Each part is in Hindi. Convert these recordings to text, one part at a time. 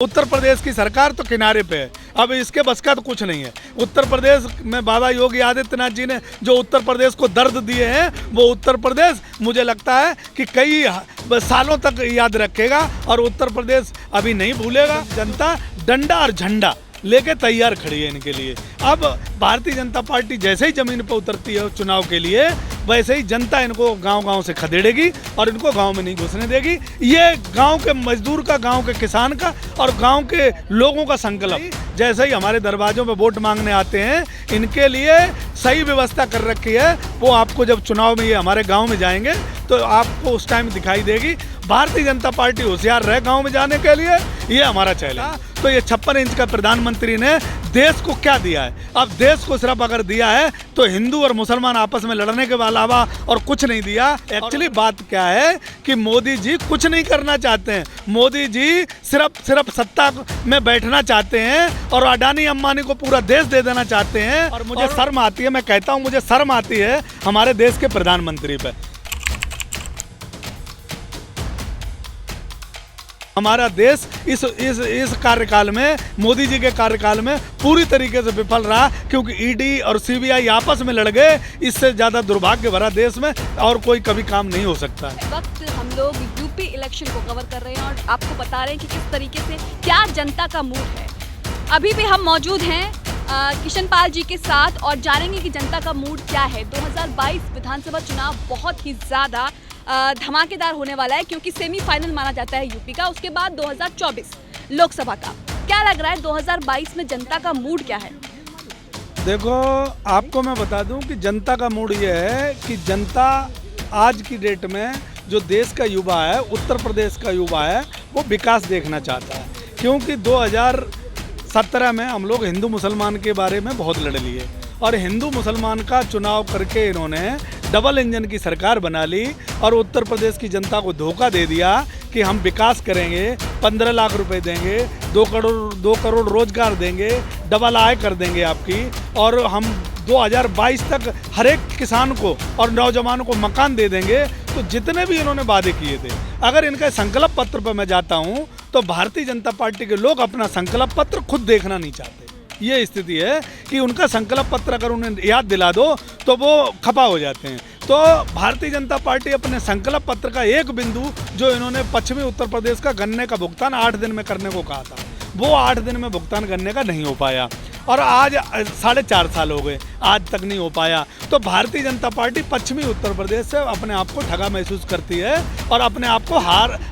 उत्तर प्रदेश की सरकार तो किनारे पे है, अब इसके बस का तो कुछ नहीं है। उत्तर प्रदेश में बाबा योगी आदित्यनाथ जी ने जो उत्तर प्रदेश को दर्द दिए हैं, वो उत्तर प्रदेश मुझे लगता है कि कई सालों तक याद रखेगा और उत्तर प्रदेश अभी नहीं भूलेगा। जनता डंडा और झंडा लेके तैयार खड़ी है इनके लिए। अब भारतीय जनता पार्टी जैसे ही जमीन पर उतरती है चुनाव के लिए, वैसे ही जनता इनको गांव-गांव से खदेड़ेगी और इनको गांव में नहीं घुसने देगी। ये गांव के मजदूर का, गांव के किसान का और गांव के लोगों का संकल्प। जैसे ही हमारे दरवाजों में वोट मांगने आते हैं, इनके लिए सही व्यवस्था कर रखी है। वो आपको जब चुनाव में ये हमारे गाँव में जाएंगे तो आपको उस टाइम दिखाई देगी। भारतीय जनता पार्टी होशियार रहे गाँव में जाने के लिए, ये हमारा चैलेंज। तो ये 56 इंच का प्रधानमंत्री ने देश को क्या दिया है? अब देश को सिर्फ अगर दिया है तो हिंदू और मुसलमान आपस में लड़ने के अलावा और कुछ नहीं दिया। एक्चुअली बात क्या है कि मोदी जी कुछ नहीं करना चाहते हैं। मोदी जी सिर्फ सत्ता में बैठना चाहते हैं और अडानी अंबानी को पूरा देश दे देना चाहते हैं। और मुझे शर्म आती है, मैं कहता हूँ मुझे शर्म आती है हमारे देश के प्रधानमंत्री पे। हमारा देश इस कार्यकाल में, मोदी जी के कार्यकाल में पूरी तरीके से विफल रहा, क्योंकि ईडी और सीबीआई आपस में लड़ गए। इससे ज़्यादा दुर्भाग्य भरा देश में और कोई कभी काम नहीं हो सकता। इस वक्त हम लोग यूपी इलेक्शन को कवर कर रहे हैं और आपको बता रहे हैं कि किस तरीके से क्या जनता का मूड है। अभी भी हम मौजूद हैं किशन पाल जी के साथ और जानेंगे कि जनता का मूड क्या है। 2022 विधानसभा चुनाव बहुत ही ज़्यादा धमाकेदार होने वाला है, क्योंकि सेमीफाइनल माना जाता है यूपी का। उसके बाद 2024 लोकसभा का। क्या लग रहा है 2022 में जनता का मूड क्या है? देखो, आपको मैं बता दूं कि जनता का मूड ये है कि जनता आज की डेट में जो देश का युवा है, उत्तर प्रदेश का युवा है, वो विकास देखना चाहता है। क्योंकि 2017 में हम लोग हिंदू मुसलमान के बारे में बहुत लड़ लिए और हिंदू मुसलमान का चुनाव करके इन्होंने डबल इंजन की सरकार बना ली और उत्तर प्रदेश की जनता को धोखा दे दिया कि हम विकास करेंगे, 15 लाख रुपए देंगे, 2 करोड़ रोजगार देंगे, डबल आय कर देंगे आपकी, और हम 2022 तक हर एक किसान को और नौजवान को मकान दे देंगे। तो जितने भी इन्होंने वादे किए थे, अगर इनका संकल्प पत्र पर मैं जाता हूँ तो भारतीय जनता पार्टी के लोग अपना संकल्प पत्र खुद देखना नहीं चाहते। ये स्थिति है कि उनका संकल्प पत्र अगर उन्हें याद दिला दो तो वो खफा हो जाते हैं। तो भारतीय जनता पार्टी अपने संकल्प पत्र का एक बिंदु, जो इन्होंने पश्चिमी उत्तर प्रदेश का गन्ने का भुगतान 8 दिन में करने को कहा था, वो 8 दिन में भुगतान करने का नहीं हो पाया और आज 4.5 साल हो गए, आज तक नहीं हो पाया। तो भारतीय जनता पार्टी पश्चिमी उत्तर प्रदेश से अपने आप को ठगा महसूस करती है और अपने आप को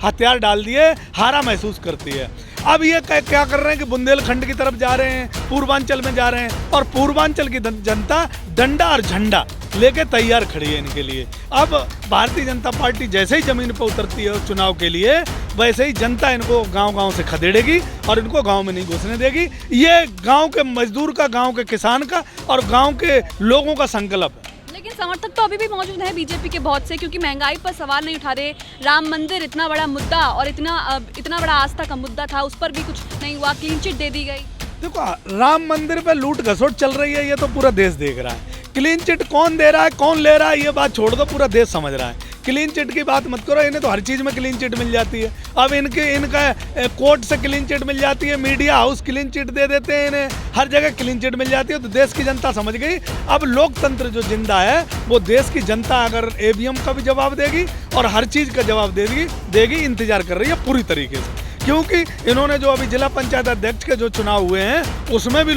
हथियार डाल दिए हारा महसूस करती है। अब ये क्या कर रहे हैं कि बुंदेलखंड की तरफ जा रहे हैं, पूर्वांचल में जा रहे हैं और पूर्वांचल की जनता डंडा और झंडा लेके तैयार खड़ी है इनके लिए। अब भारतीय जनता पार्टी जैसे ही जमीन पर उतरती है चुनाव के लिए, वैसे ही जनता इनको गांव-गांव से खदेड़ेगी और इनको गांव में नहीं घुसने देगी। ये गांव के मजदूर का, गांव के किसान का और गांव के लोगों का संकल्प है। लेकिन समर्थक तो अभी भी मौजूद है बीजेपी के बहुत से, क्योंकि महंगाई पर सवाल नहीं उठा रहे। राम मंदिर इतना बड़ा मुद्दा और इतना बड़ा आस्था का मुद्दा था, उस पर भी कुछ नहीं हुआ, क्लीन चिट दे दी गई। देखो, राम मंदिर पे लूट घसोट चल रही है, ये तो पूरा देश देख रहा है। क्लीन चिट कौन दे रहा है, कौन ले रहा है, ये बात छोड़ दो, पूरा देश समझ रहा है। क्लीन चिट की बात मत करो, इन्हें तो हर चीज़ में क्लीन चिट मिल जाती है। अब इनका कोर्ट से क्लीन चिट मिल जाती है, मीडिया हाउस क्लीन चिट दे देते हैं इन्हें, हर जगह क्लीन चिट मिल जाती है। तो देश की जनता समझ गई, अब लोकतंत्र जो जिंदा है वो देश की जनता अगर ईवीएम का भी जवाब देगी और हर चीज़ का जवाब देगी, इंतजार कर रही है पूरी तरीके से। क्योंकि इन्होंने जो अभी जिला पंचायत अध्यक्ष के जो चुनाव हुए हैं, उसमें भी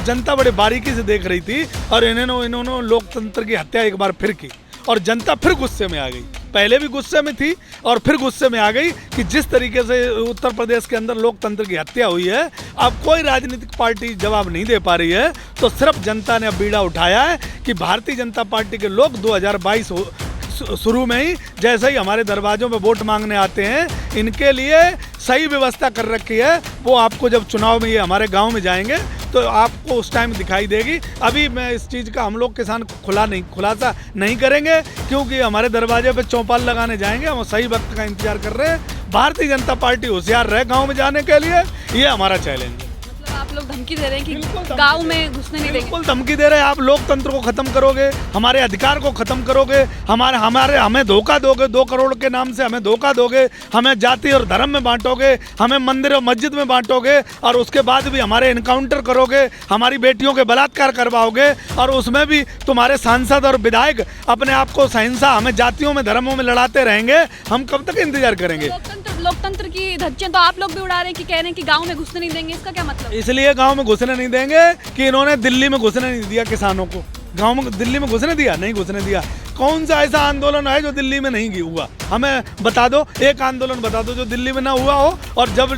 जनता बड़े बारीकी से देख रही थी और इन्होंने लोकतंत्र की हत्या एक बार फिर की और जनता फिर गुस्से में आ गई। पहले भी गुस्से में थी और फिर गुस्से में आ गई कि जिस तरीके से उत्तर प्रदेश के अंदर लोकतंत्र की हत्या हुई है, अब कोई राजनीतिक पार्टी जवाब नहीं दे पा रही है। तो सिर्फ जनता ने अब बीड़ा उठाया है कि भारतीय जनता पार्टी के लोग 2022 शुरू में ही जैसे ही हमारे दरवाजों में वोट मांगने आते हैं, इनके लिए सही व्यवस्था कर रखी है। वो आपको जब चुनाव में ये हमारे गांव में जाएंगे तो आपको उस टाइम दिखाई देगी। अभी मैं इस चीज़ का हम लोग किसान खुलासा नहीं करेंगे, क्योंकि हमारे दरवाजे पे चौपाल लगाने जाएंगे। हम सही वक्त का इंतजार कर रहे हैं। भारतीय जनता पार्टी होशियार रहे गाँव में जाने के लिए, ये हमारा चैलेंज है। मतलब आप लोग धमकी दे रहे हैं बिल्कुल कि धमकी गांव दे रहे में घुसने नहीं देंगे। बिल्कुल धमकी दे रहे हैं। आप लोकतंत्र को खत्म करोगे, हमारे अधिकार को खत्म करोगे, हमें धोखा दोगे, 2 करोड़ के नाम से हमें धोखा दोगे, हमें जाति और धर्म में बांटोगे, हमें मंदिर और मस्जिद में बांटोगे, और उसके बाद भी हमारे इनकाउंटर करोगे, हमारी बेटियों के बलात्कार करवाओगे, और उसमें भी तुम्हारे सांसद और विधायक अपने आप को सहिंसा, हमें जातियों में धर्मों में लड़ाते रहेंगे। हम कब तक इंतजार करेंगे? लोकतंत्र की धज्जियां तो आप लोग भी उड़ा रहे हैं कि कह रहे हैं कि गांव में घुसने नहीं देंगे। इसका क्या मतलब? इसलिए गांव में घुसने नहीं देंगे कि इन्होंने दिल्ली में घुसने नहीं दिया किसानों को। गांव में दिल्ली में घुसने दिया? नहीं घुसने दिया। कौन सा ऐसा आंदोलन है जो दिल्ली में नहीं हुआ? हमें बता दो, एक आंदोलन बता दो जो दिल्ली में ना हुआ हो। और जब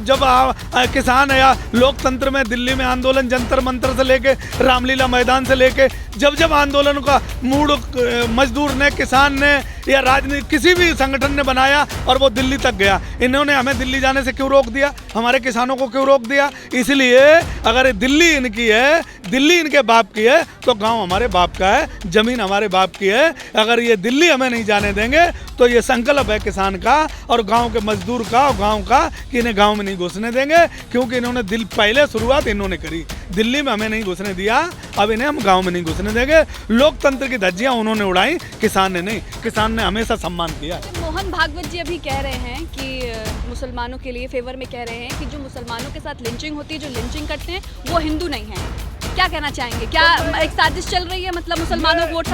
किसान या लोकतंत्र में दिल्ली में आंदोलन जंतर मंतर से लेके रामलीला मैदान से लेके जब आंदोलन का मूड मजदूर ने, किसान ने या राजनीति किसी भी संगठन ने बनाया और वो दिल्ली तक गया, इन्होंने हमें दिल्ली जाने से क्यों रोक दिया? हमारे किसानों को क्यों रोक दिया? इसलिए अगर दिल्ली इनकी है, दिल्ली इनके बाप की है, तो गांव हमारे बाप का है, जमीन हमारे बाप की है। अगर ये दिल्ली हमें नहीं जाने देंगे तो ये संकल्प है किसान का और गांव के मजदूर का और गांव का कि इन्हें गांव में नहीं घुसने देंगे, क्योंकि इन्होंने पहले शुरुआत इन्होंने करी। दिल्ली में हमें नहीं घुसने दिया, अब इन्हें हम गांव में नहीं घुसने देंगे। लोकतंत्र की धज्जियां उन्होंने उड़ाई, किसान ने नहीं। किसान ने हमेशा सम्मान किया। मोहन भागवत जी अभी कह रहे हैं कि मुसलमानों के लिए फेवर में कह रहे हैं कि जो मुसलमानों के साथ लिंचिंग होती है, जो लिंचिंग करते हैं, वो हिंदू नहीं है। क्या कहना चाहेंगे? क्या एक साजिश चल रही है, मतलब मुसलमानों को वोट?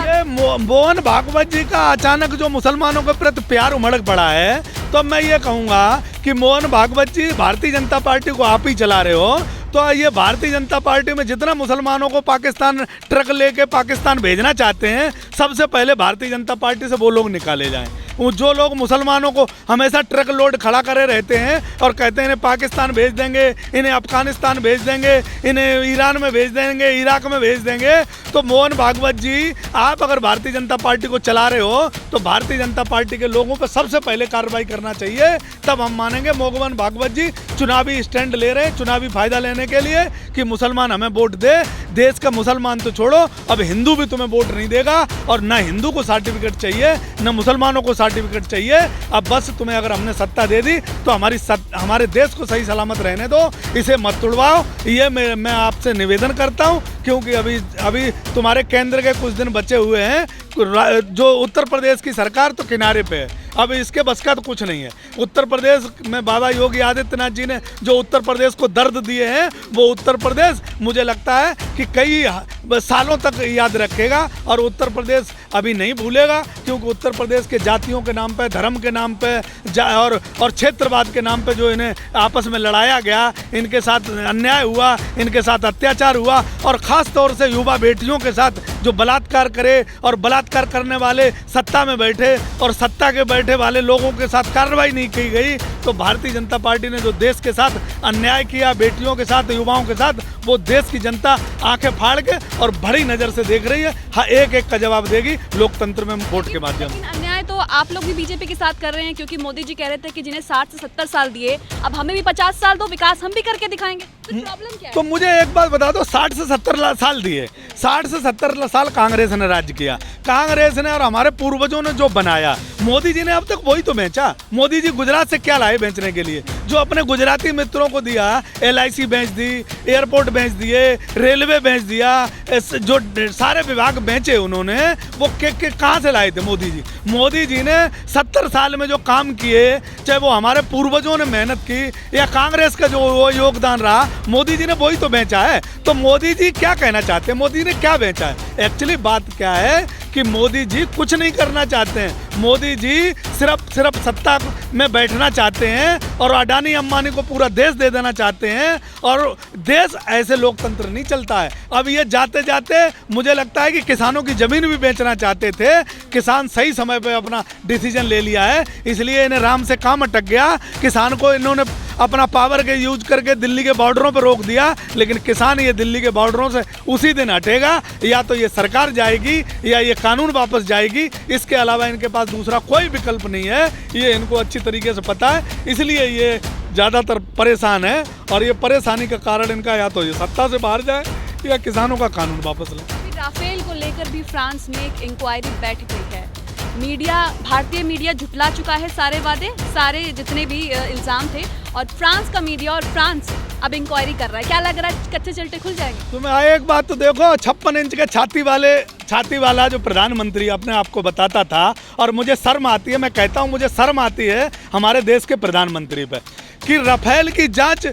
मोहन भागवत जी का अचानक जो मुसलमानों के प्रति प्यार उमड़ पड़ा है, तो मैं ये कहूँगा कि मोहन भागवत जी भारतीय जनता पार्टी को आप ही चला रहे हो। तो ये भारतीय जनता पार्टी में जितना मुसलमानों को पाकिस्तान ट्रक लेके पाकिस्तान भेजना चाहते हैं, सबसे पहले भारतीय जनता पार्टी से वो लोग निकाले जाएं। वो जो लोग मुसलमानों को हमेशा ट्रक लोड खड़ा करे रहते हैं और कहते हैं इन्हें पाकिस्तान भेज देंगे, इन्हें अफगानिस्तान भेज देंगे, इन्हें ईरान में भेज देंगे, इराक में भेज देंगे, तो मोहन भागवत जी, आप अगर भारतीय जनता पार्टी को चला रहे हो तो भारतीय जनता पार्टी के लोगों पर सबसे पहले कार्रवाई करना चाहिए, तब हम मानेंगे। मोहन भागवत जी चुनावी स्टैंड ले रहे हैं, चुनावी फायदा लेने के लिए कि मुसलमान हमें वोट दे। देश का मुसलमान तो छोड़ो, अब हिंदू भी तुम्हें वोट नहीं देगा, और न हिंदू को सर्टिफिकेट चाहिए न मुसलमानों को सर्टिफिकेट चाहिए। अब बस तुम्हें अगर हमने सत्ता दे दी तो हमारे देश को सही सलामत रहने दो, इसे मत तुड़वाओ। ये मैं आपसे निवेदन करता हूँ, क्योंकि अभी तुम्हारे केंद्र के कुछ दिन बचे हुए हैं। जो उत्तर प्रदेश की सरकार तो किनारे पे है, अब इसके बस का तो कुछ नहीं है। उत्तर प्रदेश में बाबा योगी आदित्यनाथ जी ने जो उत्तर प्रदेश को दर्द दिए हैं, वो उत्तर प्रदेश मुझे लगता है कि कई सालों तक याद रखेगा, और उत्तर प्रदेश अभी नहीं भूलेगा, क्योंकि उत्तर प्रदेश के जातियों के नाम पे, धर्म के नाम पे और क्षेत्रवाद के नाम पे जो इन्हें आपस में लड़ाया गया, इनके साथ अन्याय हुआ, इनके साथ अत्याचार हुआ, और ख़ास तौर से युवा बेटियों के साथ जो बलात्कार करे और बलात्कार करने वाले सत्ता में बैठे और सत्ता के बैठे वाले लोगों के साथ कार्रवाई नहीं की गई, तो भारतीय जनता पार्टी ने जो देश के साथ अन्याय किया, बेटियों के साथ, युवाओं के साथ, वो देश की जनता आंखें फाड़ के और बड़ी नज़र से देख रही है। हाँ, एक का जवाब देगी लोकतंत्र में वोट के माध्यम से। अन्याय तो आप लोग भी बीजेपी के साथ कर रहे हैं, क्योंकि मोदी जी कह रहे थे कि जिन्हें 60 से 70 साल दिए, अब हमें भी 50 साल दो, विकास हम भी करके दिखाएंगे। तो प्रॉब्लम क्या है? तो मुझे एक बात बता दो, 60 से 70 साल दिए, 60 से 70 साल कांग्रेस ने राज्य किया, कांग्रेस ने और हमारे पूर्वजों ने जो बनाया, मोदी जी ने अब तक वही तो बेचा। मोदी जी गुजरात से क्या लाए बेचने के लिए? जो अपने गुजराती मित्रों को दिया, LIC बेच दी, एयरपोर्ट बेच दिए, रेलवे बेच दिया, जो सारे विभाग बेचे उन्होंने, वो कहाँ से लाए थे मोदी जी? मोदी जी ने 70 साल में जो काम किए, चाहे वो हमारे पूर्वजों ने मेहनत की या कांग्रेस का जो वो योगदान रहा, मोदी जी ने वही तो बेचा है। तो मोदी जी क्या कहना चाहते हैं? मोदी ने क्या बेचा है? एक्चुअली बात क्या है कि मोदी जी कुछ नहीं करना चाहते हैं। मोदी जी सिर्फ सत्ता में बैठना चाहते हैं और अडानी अंबानी को पूरा देश दे देना चाहते हैं, और देश ऐसे लोकतंत्र नहीं चलता है। अब ये जाते जाते मुझे लगता है कि किसानों की ज़मीन भी बेचना चाहते थे। किसान सही समय पे अपना डिसीजन ले लिया है, इसलिए इन्हें राम से काम अटक गया। किसान को इन्होंने अपना पावर के यूज करके दिल्ली के बॉर्डरों पर रोक दिया, लेकिन किसान ये दिल्ली के बॉर्डरों से उसी दिन हटेगा, या तो ये सरकार जाएगी या ये कानून वापस जाएगी। इसके अलावा इनके पास दूसरा कोई विकल्प नहीं है, ये इनको अच्छी तरीके से पता है, इसलिए ये ज़्यादातर परेशान है। और ये परेशानी का कारण इनका या तो ये सत्ता से बाहर जाए या किसानों का कानून वापस ले। राफेल को लेकर भी फ्रांस में एक इंक्वायरी बैठ गई है। मीडिया, भारतीय मीडिया झुठला चुका है सारे वादे, सारे जितने भी इल्ज़ाम थे, और फ्रांस का मीडिया और फ्रांस अब इंक्वायरी कर रहा है, क्या लग रहा है कच्चे चिलटे खुल जाएंगे? तुम्हें एक बात तो देखो, 56 इंच के छाती वाला जो प्रधानमंत्री अपने आप को बताता था, और मुझे शर्म आती है, मैं कहता हूँ मुझे शर्म आती है हमारे देश के प्रधानमंत्री पे कि राफेल की जांच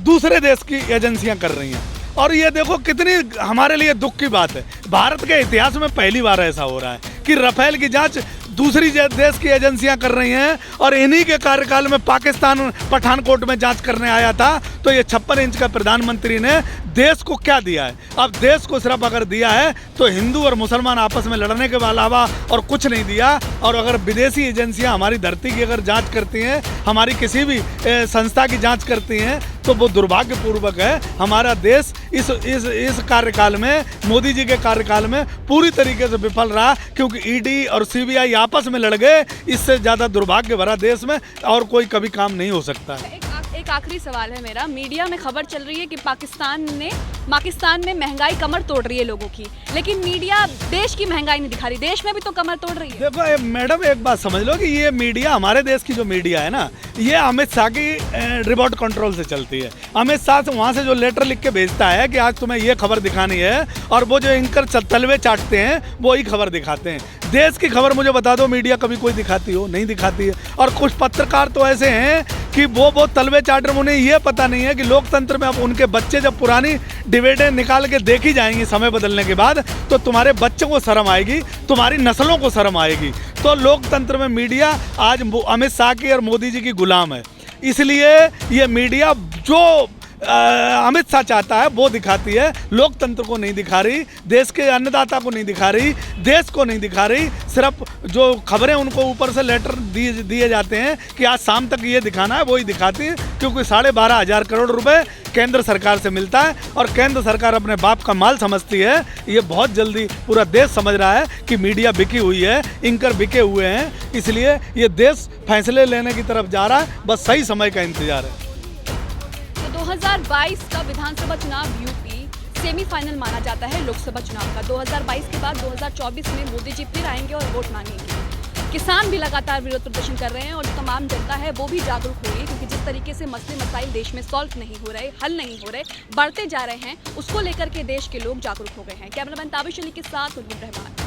दूसरे देश की एजेंसियां कर रही हैं। और ये देखो कितनी हमारे लिए दुख की बात है, भारत के इतिहास में पहली बार ऐसा हो रहा है कि राफेल की जांच दूसरी देश की एजेंसियां कर रही हैं। और इन्हीं के कार्यकाल में पाकिस्तान पठानकोट में जांच करने आया था। तो ये 56 इंच का प्रधानमंत्री ने देश को क्या दिया है? अब देश को सिर्फ अगर दिया है तो हिंदू और मुसलमान आपस में लड़ने के अलावा और कुछ नहीं दिया। और अगर विदेशी एजेंसियां हमारी धरती की अगर जांच करती हैं, हमारी किसी भी संस्था की जांच करती हैं, तो वो दुर्भाग्यपूर्वक है। हमारा देश इस कार्यकाल में, मोदी जी के कार्यकाल में पूरी तरीके से विफल रहा, क्योंकि ईडी और सीबीआई आपस में लड़ गए। इससे ज़्यादा दुर्भाग्य भरा देश में और कोई कभी काम नहीं हो सकता है। एक आखिरी सवाल है मेरा, मीडिया में खबर चल रही है कि पाकिस्तान में महंगाई कमर तोड़ रही है लोगों की, लेकिन मीडिया देश की महंगाई नहीं दिखा रही, देश में भी तो कमर तोड़ रही है। देखो मैडम, एक बात समझ लो कि ये मीडिया, हमारे देश की जो मीडिया है ना, ये अमित शाह की रिमोट कंट्रोल से चलती है। अमित शाह से वहाँ से जो लेटर लिख के भेजता है कि आज तुम्हें ये खबर दिखानी है, और वो जो एंकर तलवे चाटते हैं वो ही खबर दिखाते हैं। देश की खबर मुझे बता दो, मीडिया कभी कोई दिखाती हो? नहीं दिखाती है। और कुछ पत्रकार तो ऐसे हैं कि वो तलवे चाट रहे, उन्हें ये पता नहीं है कि लोकतंत्र में अब उनके बच्चे जब पुरानी डिबेटें निकाल के देखी जाएंगी समय बदलने के बाद, तो तुम्हारे बच्चों को शर्म आएगी, तुम्हारी नस्लों को शर्म आएगी। तो लोकतंत्र में मीडिया आज अमित शाह की और मोदी जी की गुलाम है। इसलिए ये मीडिया जो अमित शाह चाहता है वो दिखाती है, लोकतंत्र को नहीं दिखा रही, देश के अन्नदाता को नहीं दिखा रही, देश को नहीं दिखा रही। सिर्फ जो खबरें उनको ऊपर से लेटर दिए जाते हैं कि आज शाम तक ये दिखाना है, वही दिखाती है। क्योंकि 12,500 करोड़ रुपए केंद्र सरकार से मिलता है, और केंद्र सरकार अपने बाप का माल समझती है। ये बहुत जल्दी पूरा देश समझ रहा है कि मीडिया बिकी हुई है, एंकर बिके हुए हैं। इसलिए ये देश फैसले लेने की तरफ जा रहा है, बस सही समय का इंतजार है। 2022 का विधानसभा चुनाव यूपी सेमीफाइनल माना जाता है लोकसभा चुनाव का। 2022 के बाद 2024 में मोदी जी फिर आएंगे और वोट मांगेंगे। किसान भी लगातार विरोध प्रदर्शन कर रहे हैं, और तमाम जनता है वो भी जागरूक हो रही है, क्योंकि जिस तरीके से मसले मसाइल देश में सॉल्व नहीं हो रहे, हल नहीं हो रहे, बढ़ते जा रहे हैं, उसको लेकर के देश के लोग जागरूक हो गए हैं। कैमरामैन ताबिश अली के साथ गुनगुन रहमान।